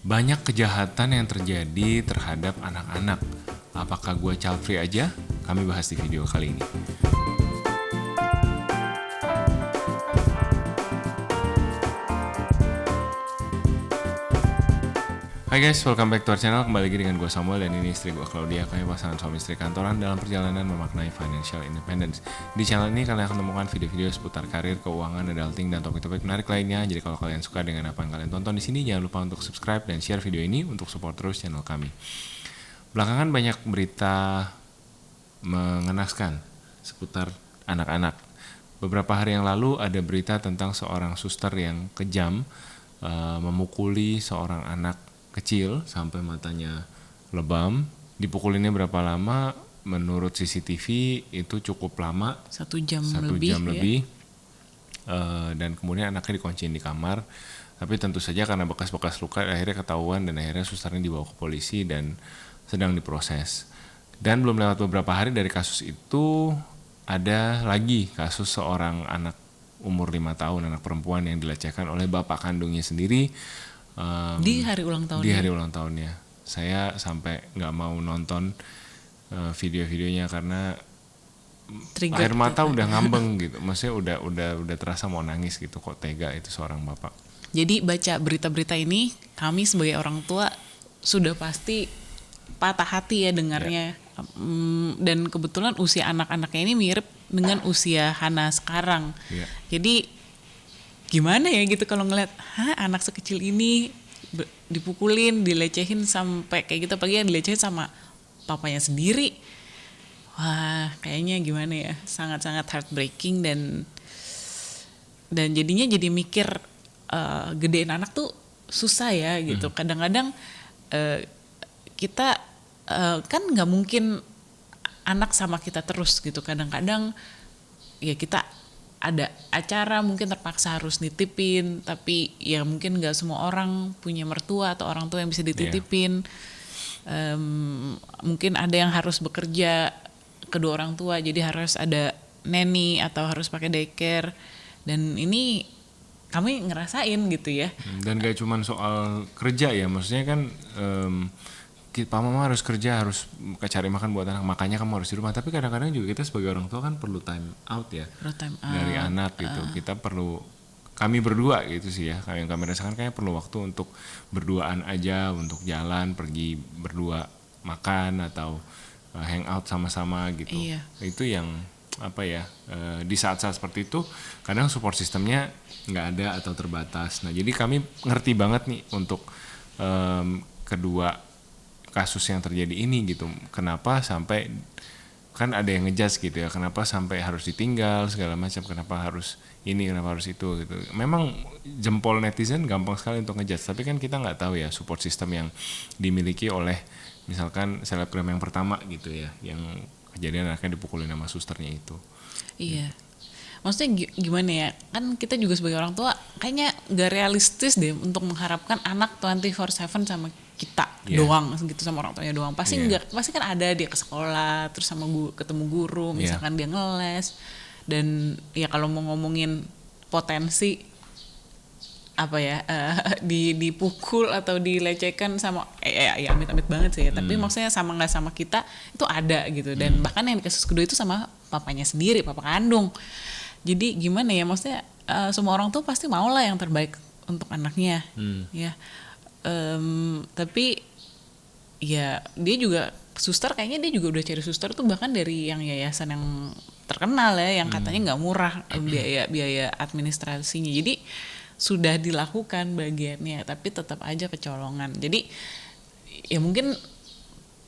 Banyak kejahatan yang terjadi terhadap anak-anak. Apakah gue child free aja? Kami bahas di video kali ini. Hai guys, welcome back to our channel. Kembali lagi dengan gue Samuel dan ini istri gue Claudia. Kami pasangan suami istri kantoran dalam perjalanan memaknai financial independence. Di channel ini kalian akan menemukan video-video seputar karir, keuangan, adulting, dan topik-topik menarik lainnya. Jadi kalau kalian suka dengan apa yang kalian tonton di sini, jangan lupa untuk subscribe dan share video ini untuk support terus channel kami. Belakangan banyak berita mengenaskan seputar anak-anak. Beberapa hari yang lalu ada berita tentang seorang suster yang kejam memukuli seorang anak kecil sampai matanya lebam. Dipukulinnya berapa lama? Menurut CCTV itu cukup lama, 1 jam lebih. Dan kemudian anaknya dikunciin di kamar. Tapi tentu saja karena bekas-bekas luka akhirnya ketahuan dan akhirnya susternya dibawa ke polisi dan sedang diproses. Dan belum lewat beberapa hari dari kasus itu ada lagi kasus seorang anak umur 5 tahun, anak perempuan yang dilecehkan oleh bapak kandungnya sendiri. di hari ulang tahun. Di hari ulang tahunnya. Saya sampai nggak mau nonton video-videonya karena Trigger air mata udah ngambeng gitu. Maksudnya udah terasa mau nangis gitu, kok tega itu seorang bapak. Jadi baca berita-berita ini, kami sebagai orang tua sudah pasti patah hati ya dengarnya. Dan kebetulan usia anak-anaknya ini mirip dengan usia Hana sekarang. Jadi gimana ya gitu kalau ngeliat anak sekecil ini dipukulin, dilecehin sampai kayak gitu, apalagi yang dilecehin sama papanya sendiri. Wah, kayaknya gimana ya, sangat-sangat heartbreaking dan jadinya jadi mikir gedein anak tuh susah ya gitu. Kadang-kadang kita kan nggak mungkin anak sama kita terus gitu. Kadang-kadang ya kita ada acara mungkin terpaksa harus nitipin, tapi ya mungkin nggak semua orang punya mertua atau orang tua yang bisa dititipin. Mungkin ada yang harus bekerja kedua orang tua, jadi harus ada nanny atau harus pakai daycare. Dan ini kami ngerasain gitu ya. Dan gak cuma soal kerja ya, maksudnya kan Pak Mama harus kerja, harus cari makan buat anak, makanya kamu harus di rumah. Tapi kadang-kadang juga kita sebagai orang tua kan perlu time out ya, dari anak gitu. Kita perlu, kami berdua gitu sih ya, yang kami rasakan kayaknya perlu waktu untuk berduaan aja, untuk jalan, pergi berdua makan atau hang out sama-sama gitu. Iya. Itu yang apa ya, di saat-saat seperti itu kadang support sistemnya nggak ada atau terbatas. Nah jadi kami ngerti banget nih untuk kedua kasus yang terjadi ini gitu, kenapa sampai kan ada yang ngejudge gitu ya, kenapa sampai harus ditinggal segala macam, kenapa harus ini, kenapa harus itu gitu. Memang jempol netizen gampang sekali untuk ngejudge, tapi kan kita nggak tahu ya support system yang dimiliki oleh misalkan selebgram yang pertama gitu ya, yang kejadian anaknya dipukulin sama susternya itu. Iya. Maksudnya gimana ya, kan kita juga sebagai orang tua kayaknya gak realistis deh untuk mengharapkan anak 24/7 sama kita doang gitu, sama orang tuanya doang. Pasti enggak, pasti kan ada dia ke sekolah terus sama ketemu guru, misalkan dia ngeles. Dan ya kalau mau ngomongin potensi apa ya, dipukul atau dilecehkan sama ya amit-amit banget sih ya, tapi maksudnya sama nggak sama kita itu ada gitu. Dan bahkan yang di kasus kedua itu sama papanya sendiri, papa kandung. Jadi gimana ya, maksudnya semua orang tuh pasti mau lah yang terbaik untuk anaknya ya. Tapi ya dia juga suster, kayaknya dia juga udah cari suster tuh bahkan dari yang yayasan yang terkenal ya, yang katanya nggak murah biaya administrasinya. Jadi sudah dilakukan bagiannya, tapi tetap aja kecolongan. Jadi ya mungkin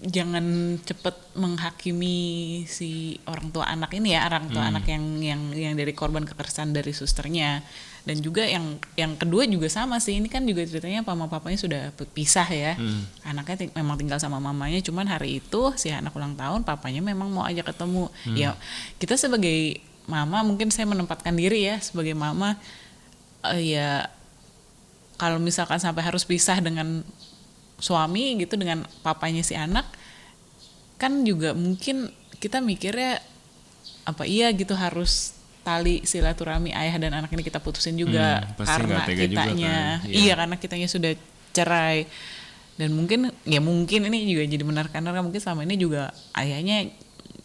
jangan cepet menghakimi si orang tua anak ini ya, orang tua anak yang dari korban kekerasan dari susternya. Dan juga yang kedua juga sama sih, ini kan juga ceritanya papanya sudah pisah ya. Anaknya memang tinggal sama mamanya, cuman hari itu si anak ulang tahun papanya memang mau ajak ketemu. Ya kita sebagai mama, mungkin saya menempatkan diri ya sebagai mama, ya kalau misalkan sampai harus pisah dengan suami gitu, dengan papanya si anak, kan juga mungkin kita mikirnya apa iya gitu harus tali silaturahmi ayah dan anak ini kita putusin juga karena kitanya juga kan. Iya, karena kitanya sudah cerai. Dan mungkin ini juga jadi benar karena mungkin selama ini juga ayahnya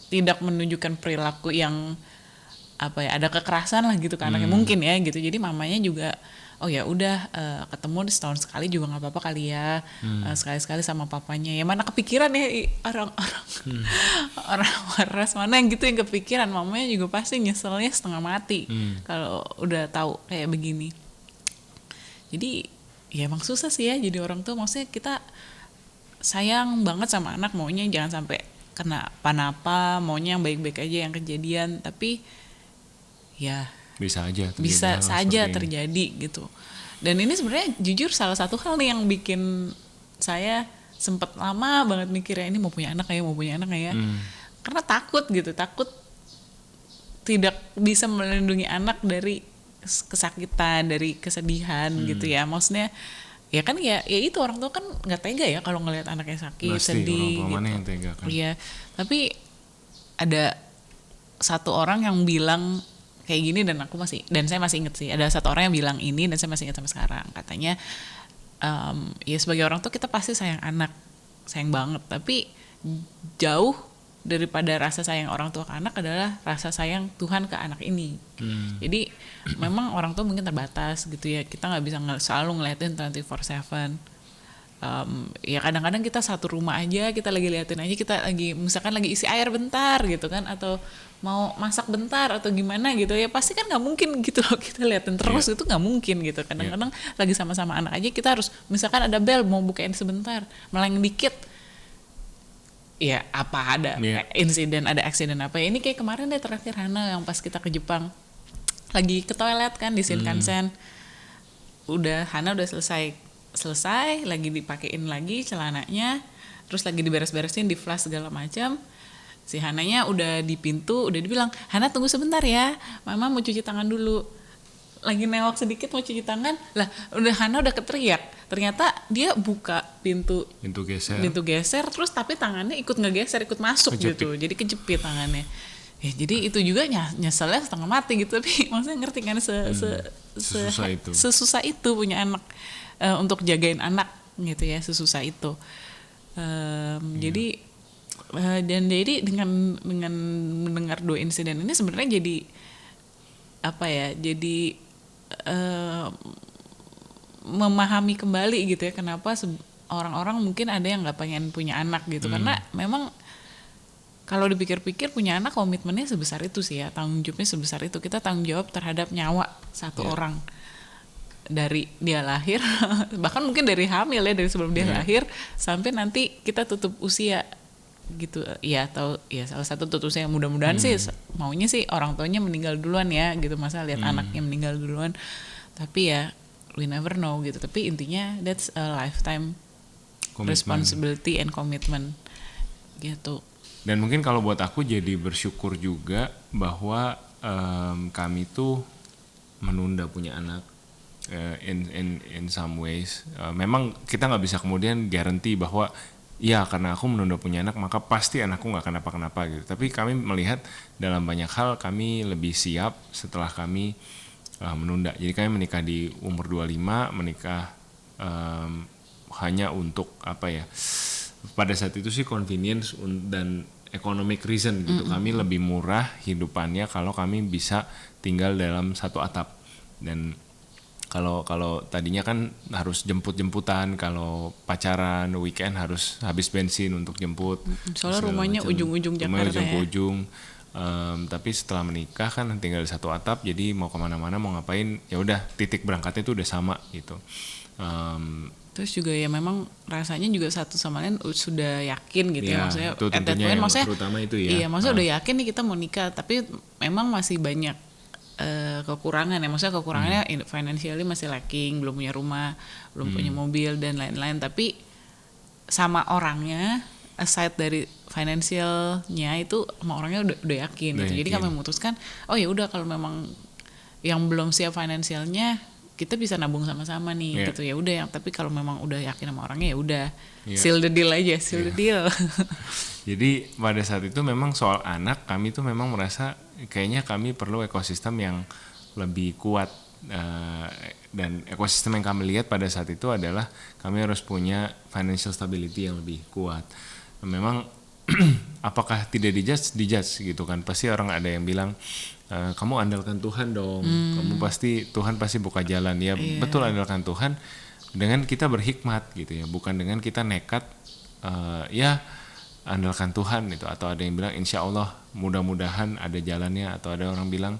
tidak menunjukkan perilaku yang ada kekerasan lah gitu ke anaknya mungkin ya gitu. Jadi mamanya juga oh ya udah ketemu setahun sekali juga nggak apa-apa kali ya, sekali-sekali sama papanya. Ya mana kepikiran ya orang-orang orang waras mana yang gitu yang kepikiran. Mamanya juga pasti nyeselnya setengah mati kalau udah tahu kayak begini. Jadi ya emang susah sih ya jadi orang tua. Maksudnya kita sayang banget sama anak, maunya jangan sampai kena apa-apa, maunya yang baik-baik aja yang kejadian, tapi ya bisa saja terjadi gitu. Dan ini sebenarnya jujur salah satu hal nih yang bikin saya sempet lama banget mikirnya ini mau punya anak ya. Karena takut tidak bisa melindungi anak dari kesakitan, dari kesedihan gitu ya. Maksudnya ya kan ya itu orang tua kan nggak tega ya kalau ngelihat anaknya sakit, sedih orang tua gitu. Mana yang tega kan? Iya, tapi ada satu orang yang bilang kayak gini dan saya masih inget sih, ada satu orang yang bilang ini dan saya masih inget sampai sekarang. Katanya ya sebagai orang tua kita pasti sayang anak, sayang banget, tapi jauh daripada rasa sayang orang tua ke anak adalah rasa sayang Tuhan ke anak ini. Jadi memang orang tua mungkin terbatas gitu ya, kita nggak bisa selalu ngeliatin 24/7. Ya kadang-kadang kita satu rumah aja, kita lagi liatin aja, kita lagi misalkan lagi isi air bentar gitu kan, atau mau masak bentar atau gimana gitu ya, pasti kan nggak mungkin gitu loh kita liatin terus, itu nggak mungkin gitu. Kadang-kadang lagi sama-sama anak aja kita harus misalkan ada bel mau bukain sebentar, meleng dikit ya apa ada insiden, ada accident apa ya. Ini kayak kemarin deh terakhir Hana yang pas kita ke Jepang lagi ke toilet kan di Shinkansen, Hana udah selesai lagi dipakein lagi celananya, terus lagi diberes-beresin, di flash segala macam. Si Hananya udah di pintu, udah dibilang, Hana tunggu sebentar ya, mama mau cuci tangan dulu. Lagi nengok sedikit mau cuci tangan, lah Hana udah keteriak. Ternyata dia buka pintu geser, terus tapi tangannya ikut ngegeser, ikut masuk kejepit. Gitu. Jadi kejepit tangannya. Ya, jadi itu juga nyeselnya setengah mati gitu, tapi maksudnya ngerti kan sesusah itu punya anak, untuk jagain anak gitu ya, sesusah itu. Jadi dan jadi dengan mendengar 2 insiden ini sebenarnya jadi memahami kembali gitu ya kenapa orang-orang mungkin ada yang nggak pengen punya anak gitu, karena memang kalau dipikir-pikir punya anak komitmennya sebesar itu sih ya, tanggung jawabnya sebesar itu. Kita tanggung jawab terhadap nyawa satu orang dari dia lahir bahkan mungkin dari hamil ya, dari sebelum dia lahir sampai nanti kita tutup usia gitu ya, atau ya salah satu tutup usia mudah-mudahan sih maunya sih orang tuanya meninggal duluan ya gitu, masa lihat anaknya meninggal duluan, tapi ya we never know gitu. Tapi intinya that's a lifetime responsibility and commitment gitu. Dan mungkin kalau buat aku jadi bersyukur juga bahwa kami tuh menunda punya anak in some ways. Memang kita nggak bisa kemudian guarantee bahwa ya karena aku menunda punya anak maka pasti anakku nggak kenapa-kenapa gitu. Tapi kami melihat dalam banyak hal kami lebih siap setelah kami menunda. Jadi kami menikah di umur 25, menikah hanya untuk pada saat itu sih convenience dan economic reason gitu. Kami lebih murah hidupannya kalau kami bisa tinggal dalam satu atap. Dan kalau tadinya kan harus jemput-jemputan, kalau pacaran weekend harus habis bensin untuk jemput. Soalnya rumahnya ujung-ujung Jakarta ujung-ujung. Tapi setelah menikah kan tinggal di satu atap, jadi mau kemana-mana mau ngapain ya udah titik berangkatnya itu udah sama gitu. Terus juga ya memang rasanya juga satu sama lain sudah yakin gitu ya, maksudnya itu tentunya maksudnya terutama itu ya. Iya, maksudnya udah yakin nih kita mau nikah, tapi memang masih banyak kekurangan ya, maksudnya kekurangannya financially masih lacking, belum punya rumah, belum punya mobil dan lain-lain, tapi sama orangnya aside dari financialnya itu sama orangnya udah yakin gitu. Jadi kami memutuskan oh ya udah kalau memang yang belum siap financialnya kita bisa nabung sama-sama nih gitu ya udah, yang tapi kalau memang udah yakin sama orangnya ya udah seal the deal aja, the deal. Jadi pada saat itu memang soal anak kami tuh memang merasa kayaknya kami perlu ekosistem yang lebih kuat dan ekosistem yang kami lihat pada saat itu adalah kami harus punya financial stability yang lebih kuat. Memang apakah tidak dijudge gitu kan, pasti orang ada yang bilang kamu andalkan Tuhan dong, Tuhan pasti buka jalan ya. Betul, andalkan Tuhan dengan kita berhikmat gitu ya, bukan dengan kita nekat ya andalkan Tuhan itu, atau ada yang bilang insya Allah mudah-mudahan ada jalannya, atau ada orang bilang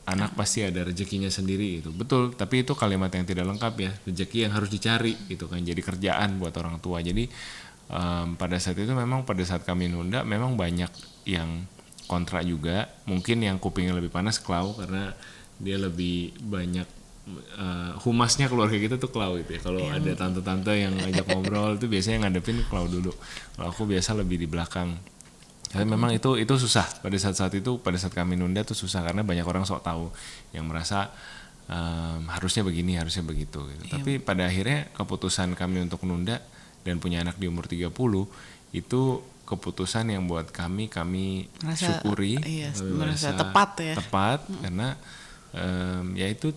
anak pasti ada rezekinya sendiri gitu. Betul, tapi itu kalimat yang tidak lengkap ya, rezeki yang harus dicari gitu kan, jadi kerjaan buat orang tua. Jadi pada saat itu memang pada saat kami nunda memang banyak yang kontra juga, mungkin yang kupingnya lebih panas Klau, karena dia lebih banyak humasnya keluarga kita tuh Klau itu ya. Kalau ada tante-tante yang ngajak ngobrol itu biasanya ngadepin Klau dulu. Kalau aku biasa lebih di belakang. Tapi memang itu susah pada saat itu, pada saat kami nunda tuh susah karena banyak orang sok tahu yang merasa harusnya begini, harusnya begitu gitu. Tapi pada akhirnya keputusan kami untuk nunda dan punya anak di umur 30 itu keputusan yang buat kami syukuri, merasa tepat ya. Tepat karena ya itu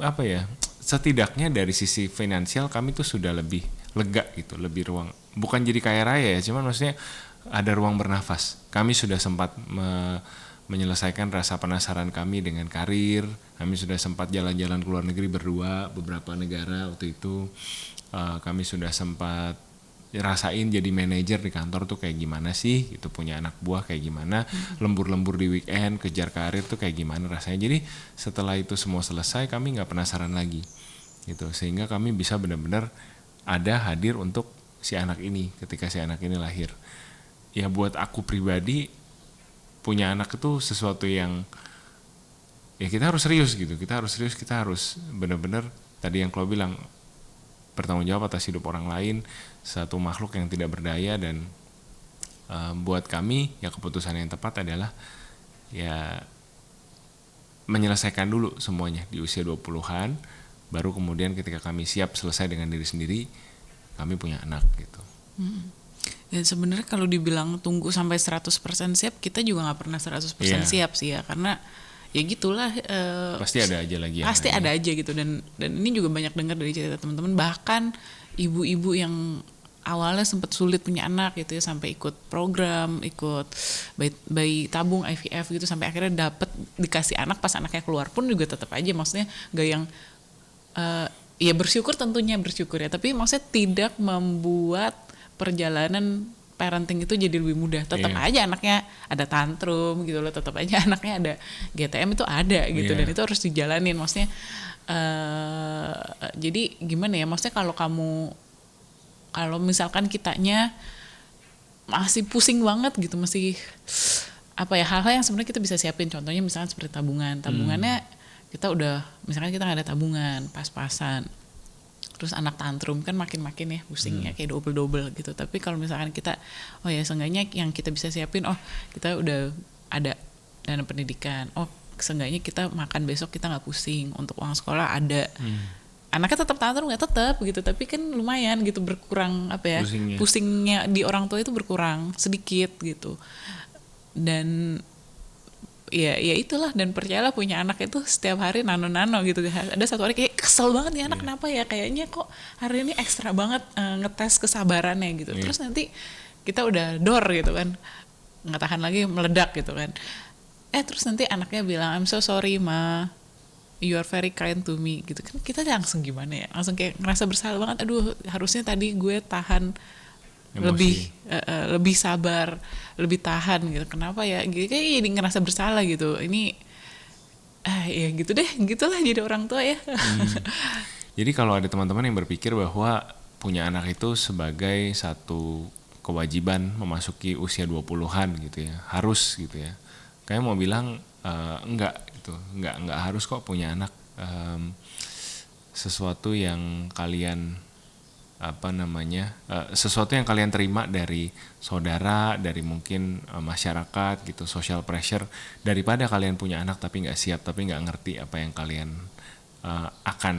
apa ya, setidaknya dari sisi finansial kami tuh sudah lebih lega gitu, lebih ruang, bukan jadi kaya raya ya, cuman maksudnya ada ruang bernafas. Kami sudah sempat menyelesaikan rasa penasaran kami dengan karir. Kami sudah sempat jalan-jalan ke luar negeri berdua, beberapa negara waktu itu. Kami sudah sempat rasain jadi manajer di kantor tuh kayak gimana sih, itu punya anak buah kayak gimana, lembur-lembur di weekend, kejar karir tuh kayak gimana rasanya. Jadi setelah itu semua selesai, kami nggak penasaran lagi gitu, sehingga kami bisa benar-benar hadir untuk si anak ini ketika si anak ini lahir. Ya buat aku pribadi, punya anak itu sesuatu yang ya kita harus serius gitu, kita harus benar-benar tadi yang Klo bilang, bertanggung jawab atas hidup orang lain, satu makhluk yang tidak berdaya. Dan buat kami ya keputusan yang tepat adalah ya menyelesaikan dulu semuanya di usia 20-an, baru kemudian ketika kami siap selesai dengan diri sendiri, kami punya anak gitu. Dan sebenarnya kalau dibilang tunggu sampai 100% siap, kita juga nggak pernah 100% siap sih ya, karena ya gitulah, pasti ada aja lagi pasti ada aja gitu. Dan ini juga banyak dengar dari cerita teman-teman, bahkan ibu-ibu yang awalnya sempat sulit punya anak gitu ya, sampai ikut program, ikut bayi tabung IVF gitu, sampai akhirnya dikasih anak, pas anaknya keluar pun juga tetap aja, maksudnya gak yang ya bersyukur, tentunya bersyukur ya, tapi maksudnya tidak membuat perjalanan parenting itu jadi lebih mudah. Tetap aja anaknya ada tantrum gitu loh, tetap aja anaknya ada GTM, itu ada gitu, dan itu harus dijalanin. Maksudnya jadi gimana ya, maksudnya kalau misalkan kitanya masih pusing banget gitu, masih apa ya, hal-hal yang sebenarnya kita bisa siapin, contohnya misalkan seperti tabungannya kita udah, misalkan kita nggak ada tabungan, pas-pasan, terus anak tantrum kan makin-makin ya pusingnya kayak double gitu. Tapi kalau misalkan kita, oh ya seenggaknya yang kita bisa siapin, oh kita udah ada dana pendidikan, oh seenggaknya kita makan besok kita nggak pusing, untuk uang sekolah ada. Anaknya tetap tantrum nggak, tetap gitu, tapi kan lumayan gitu, berkurang apa ya, pusingnya di orang tua itu berkurang sedikit gitu. Dan ya itulah, dan percayalah punya anak itu setiap hari nano gitu. Ada satu hari kayak kesel banget nih anak, kenapa ya, kayaknya kok hari ini ekstra banget ngetes kesabarannya gitu. Terus nanti kita udah dor gitu kan, nggak tahan lagi, meledak gitu kan. Terus nanti anaknya bilang, I'm so sorry ma, you are very kind to me gitu kan. Kita langsung gimana ya, langsung kayak ngerasa bersalah banget, aduh harusnya tadi gue tahan emosi, lebih sabar, lebih tahan gitu. Kenapa ya? Kayak jadi ngerasa bersalah gitu. Ini ya gitu deh, gitulah jadi orang tua ya. Jadi kalau ada teman-teman yang berpikir bahwa punya anak itu sebagai satu kewajiban memasuki usia 20-an gitu ya, harus gitu ya. Kayak mau bilang enggak gitu. Enggak harus kok punya anak. Sesuatu yang kalian sesuatu yang kalian terima dari saudara, dari mungkin masyarakat gitu, social pressure, daripada kalian punya anak tapi nggak siap, tapi nggak ngerti apa yang kalian akan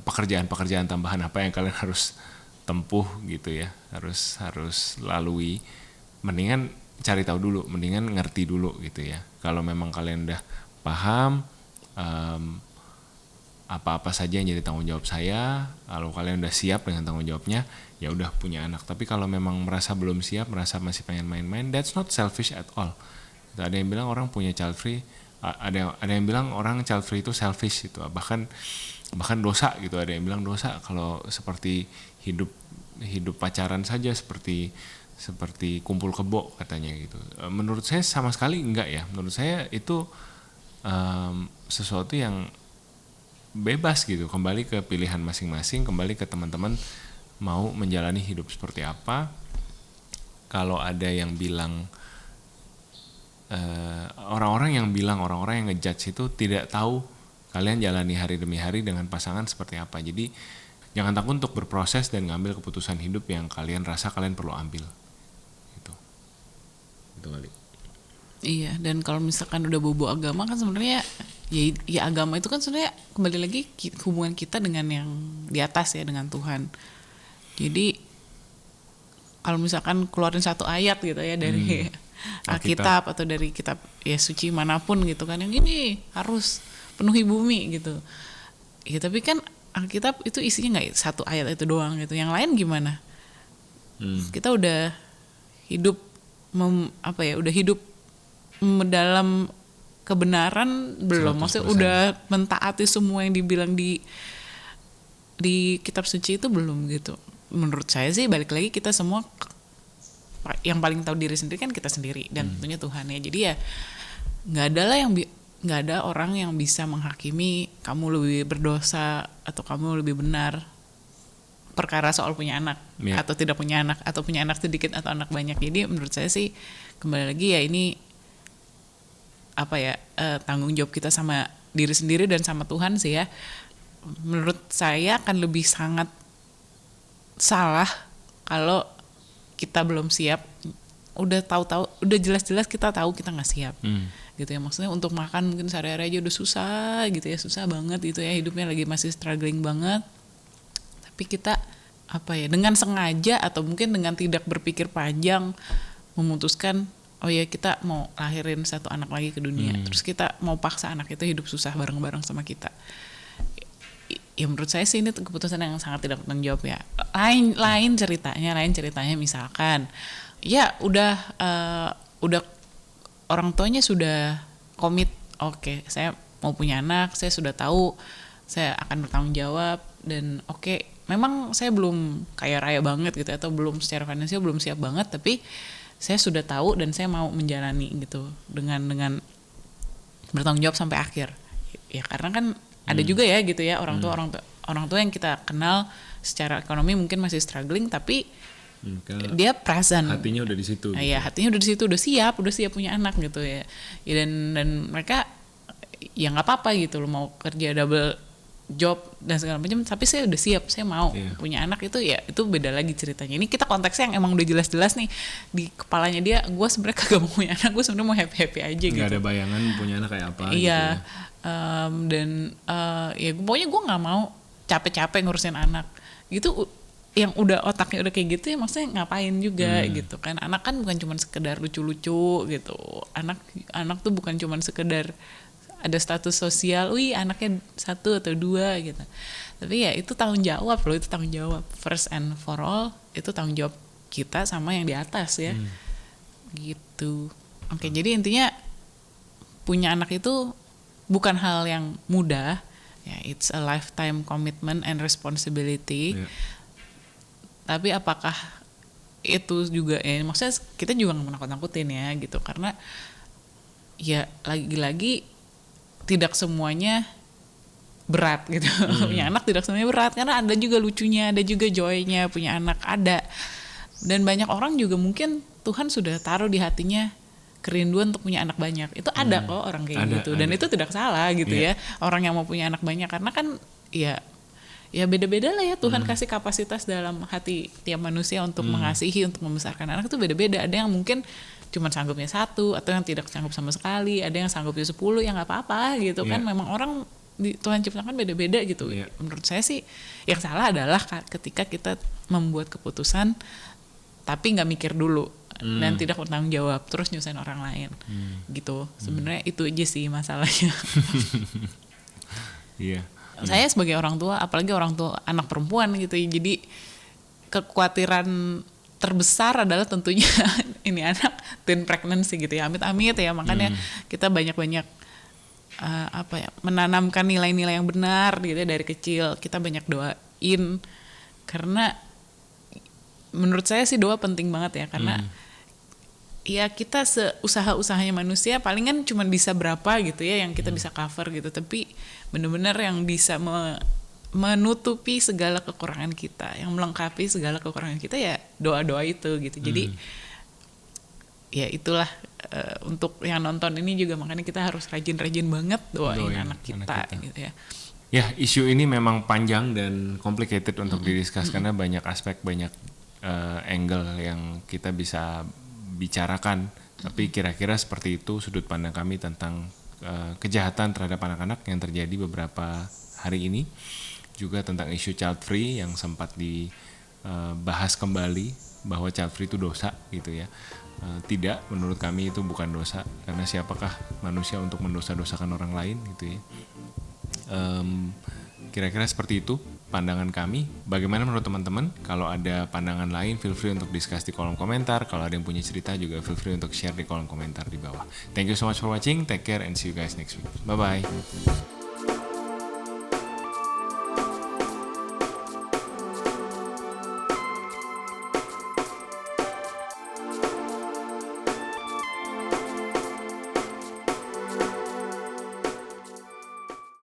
pekerjaan tambahan apa yang kalian harus tempuh gitu ya, harus lalui. Mendingan cari tahu dulu, mendingan ngerti dulu gitu ya. Kalau memang kalian udah paham, apa-apa saja yang jadi tanggung jawab saya, lalu kalian udah siap dengan tanggung jawabnya, ya udah punya anak. Tapi kalau memang merasa belum siap, merasa masih pengen main-main, that's not selfish at all. Ada yang bilang orang punya child free, ada yang bilang orang child free itu selfish gitu, bahkan dosa gitu. Ada yang bilang dosa kalau seperti hidup pacaran saja, seperti kumpul kebo katanya gitu. Menurut saya sama sekali enggak ya. Menurut saya itu sesuatu yang bebas gitu, kembali ke pilihan masing-masing, kembali ke teman-teman mau menjalani hidup seperti apa. Kalau ada yang bilang orang-orang yang ngejudge itu tidak tahu kalian jalani hari demi hari dengan pasangan seperti apa. Jadi jangan takut untuk berproses dan ngambil keputusan hidup yang kalian rasa kalian perlu ambil gitu. Itu kali. Iya, dan kalau misalkan udah bobo agama kan sebenarnya ya agama itu kan sebenarnya kembali lagi hubungan kita dengan yang di atas ya, dengan Tuhan. Jadi kalau misalkan keluarin satu ayat gitu ya dari Alkitab atau dari kitab ya suci manapun gitu kan, yang ini harus penuhi bumi gitu. Ya tapi kan Alkitab itu isinya nggak satu ayat itu doang gitu. Yang lain gimana? Kita udah hidup udah hidup dalam kebenaran belum? 100%. Maksudnya udah mentaati semua yang dibilang di kitab suci itu belum gitu. Menurut saya sih balik lagi kita semua yang paling tahu diri sendiri kan kita sendiri dan tentunya Tuhan ya. Jadi ya nggak ada orang yang bisa menghakimi kamu lebih berdosa atau kamu lebih benar perkara soal punya anak atau tidak punya anak, atau punya anak sedikit atau anak banyak. Jadi menurut saya sih kembali lagi ya ini tanggung jawab kita sama diri sendiri dan sama Tuhan sih ya. Menurut saya akan lebih sangat salah kalau kita belum siap. Udah tahu-tahu, udah jelas-jelas kita tahu kita nggak siap gitu ya. Maksudnya untuk makan mungkin sehari-hari aja udah susah gitu ya, susah banget gitu ya, hidupnya lagi masih struggling banget. Tapi kita dengan sengaja atau mungkin dengan tidak berpikir panjang memutuskan oh ya kita mau lahirin satu anak lagi ke dunia, terus kita mau paksa anak itu hidup susah bareng-bareng sama kita. Ya menurut saya sih ini keputusan yang sangat tidak bertanggung jawab ya. Lain ceritanya misalkan ya udah orang tuanya sudah komit, oke, saya mau punya anak, saya sudah tahu saya akan bertanggung jawab dan memang saya belum kaya raya banget gitu atau belum secara finansial belum siap banget, tapi saya sudah tahu dan saya mau menjalani gitu dengan bertanggung jawab sampai akhir. Ya karena kan ada juga ya gitu ya orang tua yang kita kenal secara ekonomi mungkin masih struggling tapi dia present. Hatinya udah di situ. Iya, hatinya udah di situ, udah siap punya anak gitu ya. Dan mereka ya nggak apa-apa gitu loh mau kerja double job dan segala macam, tapi saya udah siap, saya mau punya anak. Itu ya itu beda lagi ceritanya. Ini kita konteksnya yang emang udah jelas-jelas nih di kepalanya dia, gue sebenarnya kagak mau punya anak, gue sebenarnya mau happy aja gitu. Nggak ada bayangan punya anak kayak apa. Iya, gitu ya. Pokoknya gue nggak mau capek-capek ngurusin anak gitu. Yang udah otaknya udah kayak gitu ya maksudnya ngapain juga gitu kan. Anak kan bukan cuma sekedar lucu-lucu gitu. Anak tuh bukan cuma sekedar ada status sosial, anaknya 1 atau 2 gitu. Tapi ya itu tanggung jawab loh, itu tanggung jawab. First and for all, itu tanggung jawab kita sama yang di atas ya. Gitu. Oke, jadi intinya punya anak itu bukan hal yang mudah. Ya, it's a lifetime commitment and responsibility. Tapi apakah itu juga maksudnya kita juga nggak menakut-nakutin ya gitu, karena ya lagi-lagi tidak semuanya berat gitu. Punya anak tidak semuanya berat, karena ada juga lucunya, ada juga joy-nya punya anak, ada. Dan banyak orang juga mungkin Tuhan sudah taruh di hatinya kerinduan untuk punya anak banyak. Itu ada kok orang kayak gitu. Dan itu tidak salah gitu ya. Orang yang mau punya anak banyak, karena kan ya beda-beda lah ya Tuhan kasih kapasitas dalam hati tiap manusia untuk mengasihi, untuk membesarkan anak itu beda-beda. Ada yang mungkin cuma sanggupnya 1 atau yang tidak sanggup sama sekali, ada yang sanggupnya 10, ya nggak apa-apa gitu kan. Memang orang Tuhan ciptakan beda-beda gitu. Menurut saya sih yang salah adalah ketika kita membuat keputusan tapi nggak mikir dulu dan tidak bertanggung jawab terus nyusahin orang lain gitu. Sebenarnya itu aja sih masalahnya. Iya. Saya sebagai orang tua, apalagi orang tua anak perempuan gitu ya, jadi kekhawatiran terbesar adalah tentunya ini anak teen pregnancy gitu ya, amit-amit ya, makanya kita banyak-banyak menanamkan nilai-nilai yang benar gitu ya dari kecil. Kita banyak doain, karena menurut saya sih doa penting banget ya, karena ya kita seusaha-usahanya manusia palingan cuma bisa berapa gitu ya yang kita bisa cover gitu, tapi benar-benar yang bisa menutupi segala kekurangan kita, yang melengkapi segala kekurangan kita ya doa-doa itu gitu. Jadi ya itulah untuk yang nonton ini juga, makanya kita harus rajin-rajin banget doain anak kita gitu ya. Ya, isu ini memang panjang dan complicated untuk didiskus karena banyak aspek, banyak angle yang kita bisa bicarakan. Tapi kira-kira seperti itu sudut pandang kami tentang kejahatan terhadap anak-anak yang terjadi beberapa hari ini. Juga tentang isu child free yang sempat dibahas kembali, bahwa child free itu dosa gitu ya. Tidak, menurut kami itu bukan dosa, karena siapakah manusia untuk mendosa-dosakan orang lain gitu ya. Kira-kira seperti itu pandangan kami. Bagaimana menurut teman-teman? Kalau ada pandangan lain, feel free untuk discuss di kolom komentar. Kalau ada yang punya cerita juga feel free untuk share di kolom komentar di bawah. Thank you so much for watching. Take care and see you guys next week. Bye-bye.